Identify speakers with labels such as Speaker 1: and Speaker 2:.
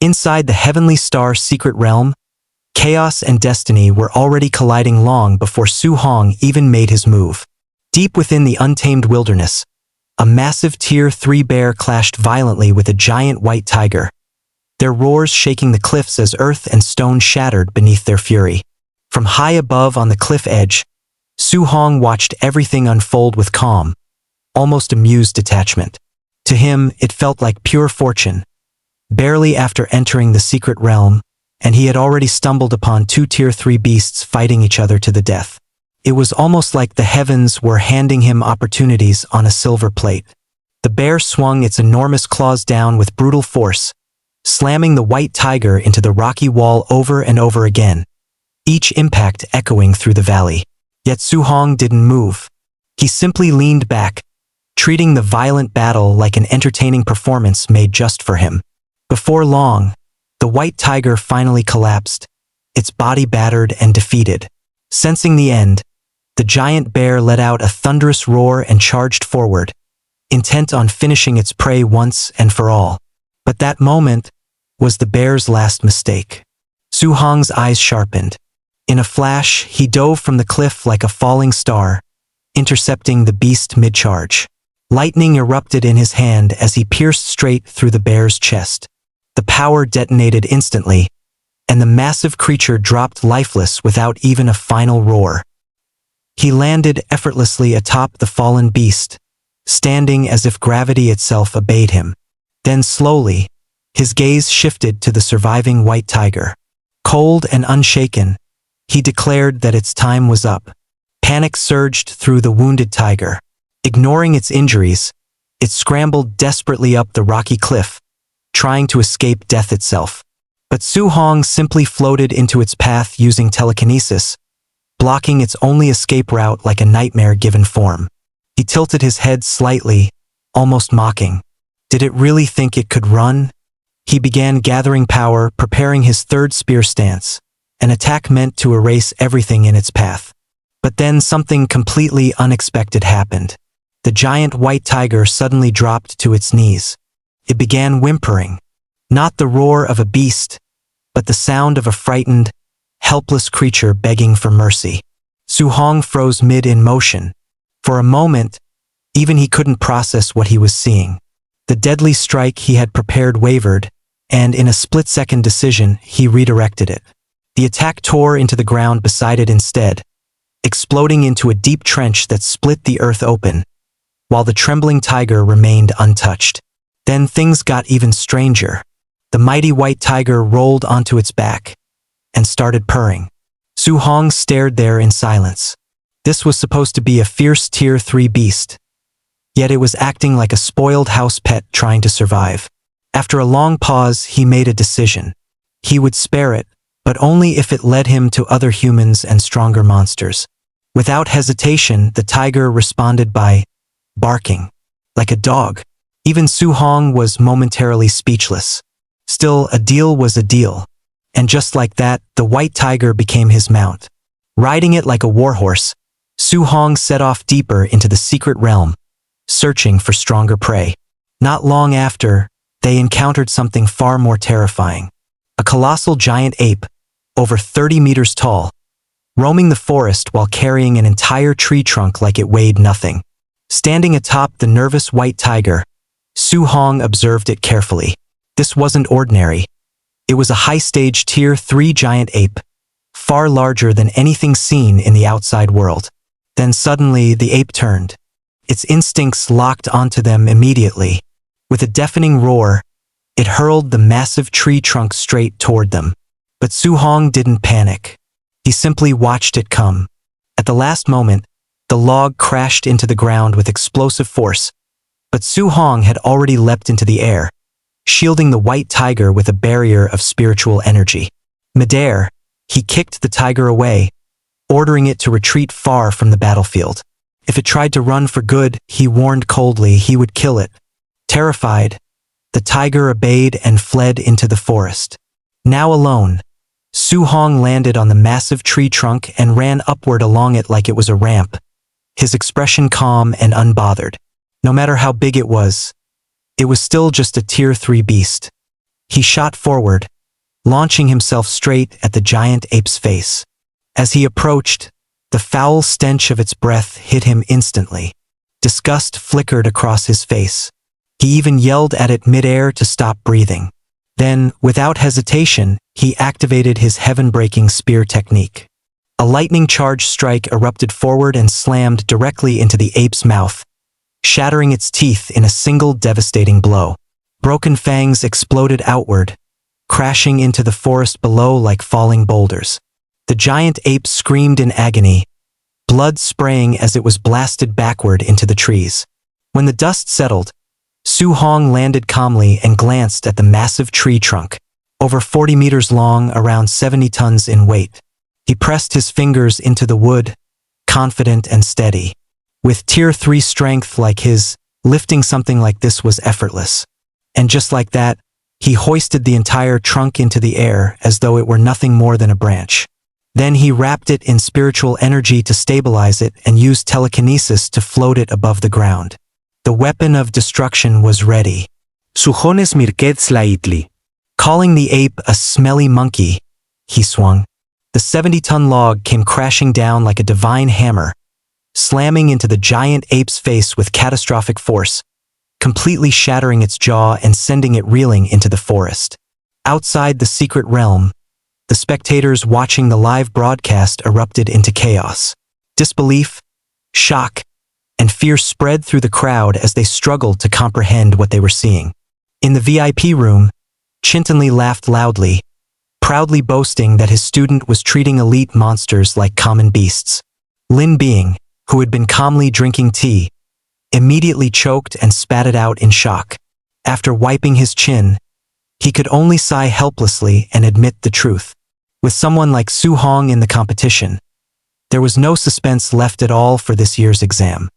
Speaker 1: Inside the Heavenly Star's secret realm, chaos and destiny were already colliding long before Su Hong even made his move. Deep within the untamed wilderness, a massive Tier 3 bear clashed violently with a giant white tiger, their roars shaking the cliffs as earth and stone shattered beneath their fury. From high above on the cliff edge, Su Hong watched everything unfold with calm, almost amused detachment. To him, it felt like pure fortune. Barely after entering the secret realm, and he had already stumbled upon two Tier 3 beasts fighting each other to the death. It was almost like the heavens were handing him opportunities on a silver plate. The bear swung its enormous claws down with brutal force, slamming the white tiger into the rocky wall over and over again, each impact echoing through the valley. Yet Su Hong didn't move. He simply leaned back, treating the violent battle like an entertaining performance made just for him. Before long, the white tiger finally collapsed, its body battered and defeated. Sensing the end, the giant bear let out a thunderous roar and charged forward, intent on finishing its prey once and for all. But that moment was the bear's last mistake. Su Hong's eyes sharpened. In a flash, he dove from the cliff like a falling star, intercepting the beast mid-charge. Lightning erupted in his hand as he pierced straight through the bear's chest. The power detonated instantly, and the massive creature dropped lifeless without even a final roar. He landed effortlessly atop the fallen beast, standing as if gravity itself obeyed him. Then slowly, his gaze shifted to the surviving white tiger. Cold and unshaken, he declared that its time was up. Panic surged through the wounded tiger. Ignoring its injuries, it scrambled desperately up the rocky cliff, trying to escape death itself. But Su Hong simply floated into its path using telekinesis, blocking its only escape route like a nightmare given form. He tilted his head slightly, almost mocking. Did it really think it could run? He began gathering power, preparing his third spear stance, an attack meant to erase everything in its path. But then something completely unexpected happened. The giant white tiger suddenly dropped to its knees. It began whimpering, not the roar of a beast, but the sound of a frightened, helpless creature begging for mercy. Su Hong froze mid in motion. For a moment, even he couldn't process what he was seeing. The deadly strike he had prepared wavered, and in a split-second decision, he redirected it. The attack tore into the ground beside it instead, exploding into a deep trench that split the earth open, while the trembling tiger remained untouched. Then things got even stranger. The mighty white tiger rolled onto its back and started purring. Su Hong stared there in silence. This was supposed to be a fierce Tier 3 beast, yet it was acting like a spoiled house pet trying to survive. After a long pause, he made a decision. He would spare it, but only if it led him to other humans and stronger monsters. Without hesitation, the tiger responded by barking, like a dog. Even Su Hong was momentarily speechless. Still, a deal was a deal. And just like that, the white tiger became his mount. Riding it like a warhorse, Su Hong set off deeper into the secret realm, searching for stronger prey. Not long after, they encountered something far more terrifying. A colossal giant ape, over 30 meters tall, roaming the forest while carrying an entire tree trunk like it weighed nothing. Standing atop the nervous white tiger, Su Hong observed it carefully. This wasn't ordinary. It was a high-stage Tier 3 giant ape, far larger than anything seen in the outside world. Then suddenly, the ape turned. Its instincts locked onto them immediately. With a deafening roar, it hurled the massive tree trunk straight toward them. But Su Hong didn't panic. He simply watched it come. At the last moment, the log crashed into the ground with explosive force, but Su Hong had already leapt into the air, shielding the white tiger with a barrier of spiritual energy. Midair, he kicked the tiger away, ordering it to retreat far from the battlefield. If it tried to run for good, he warned coldly he would kill it. Terrified, the tiger obeyed and fled into the forest. Now alone, Su Hong landed on the massive tree trunk and ran upward along it like it was a ramp, his expression calm and unbothered. No matter how big it was still just a Tier 3 beast. He shot forward, launching himself straight at the giant ape's face. As he approached, the foul stench of its breath hit him instantly. Disgust flickered across his face. He even yelled at it midair to stop breathing. Then, without hesitation, he activated his heaven-breaking spear technique. A lightning-charged strike erupted forward and slammed directly into the ape's mouth, shattering its teeth in a single devastating blow. Broken fangs exploded outward, crashing into the forest below like falling boulders. The giant ape screamed in agony, blood spraying as it was blasted backward into the trees. When the dust settled, Su Hong landed calmly and glanced at the massive tree trunk, over 40 meters long, around 70 tons in weight. He pressed his fingers into the wood, confident and steady. With Tier 3 strength like his, lifting something like this was effortless. And just like that, he hoisted the entire trunk into the air as though it were nothing more than a branch. Then he wrapped it in spiritual energy to stabilize it and used telekinesis to float it above the ground. The weapon of destruction was ready.
Speaker 2: Sujones mirket slightly.
Speaker 1: Calling the ape a smelly monkey, he swung. The 70-ton log came crashing down like a divine hammer, slamming into the giant ape's face with catastrophic force, completely shattering its jaw and sending it reeling into the forest. Outside the secret realm, the spectators watching the live broadcast erupted into chaos. Disbelief, shock, and fear spread through the crowd as they struggled to comprehend what they were seeing. In the VIP room, Chintanli laughed loudly, proudly boasting that his student was treating elite monsters like common beasts. Lin Bing, who had been calmly drinking tea, immediately choked and spat it out in shock. After wiping his chin, he could only sigh helplessly and admit the truth. With someone like Su Hong in the competition, there was no suspense left at all for this year's exam.